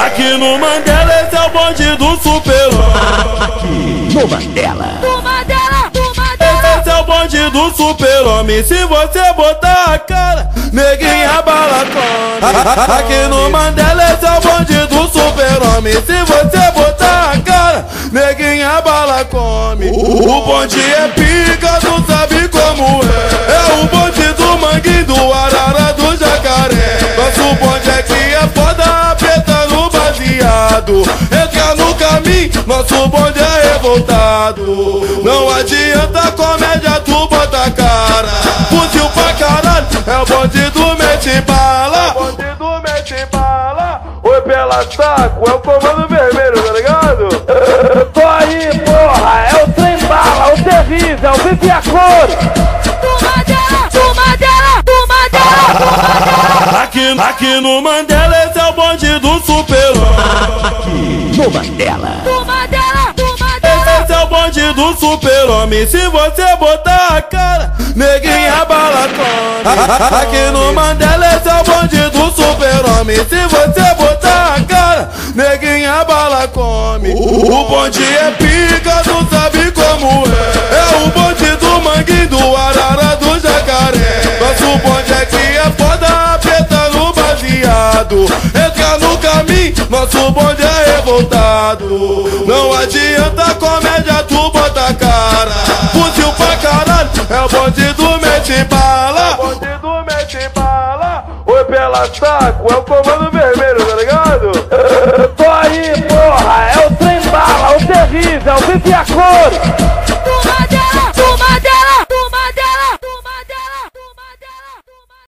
Aqui no Mandela, esse é o bonde do super-homem. Aqui no Mandela. Esse é o bonde do super-homem. Se você botar a cara, neguinha bala come. Aqui no Mandela, esse é o bonde do super-homem. Se você botar a cara, neguinha bala come. O bonde é pica, tu sabe como é. É o bonde do Manguinho, do Arara, do Jacaré. Nosso bonde aqui é foda, apertando baseado. Entra no caminho, nosso bonde é revoltado. Não adianta comédia, tu bota a cara. Fuzil pra caralho, é o bonde do mete bala. É o bonde do mete bala. Oi, pela saco, é o comando vermelho, tá ligado? Tô aí, porra, é o trem bala, o terrível, vive a cor. Aqui no Mandela, esse é o bonde do super-homem. Aqui no Mandela. Esse é o bonde do super-homem. Se você botar a cara, neguinha bala come. Aqui no Mandela, esse é o bonde do super-homem. Se você botar a cara, neguinha bala come. O bonde é pica, tu sabe como é. É o bonde do Manguinho, do Arara, do Jacaré. Nosso bonde aqui é foda, apertando baseado. Entra no caminho, nosso bonde é revoltado. Não adianta comédia, tu bota a cara. Fuzil pra caralho, é o bonde do mete bala. É o bonde do mete bala. Oi, pela saco, é o comando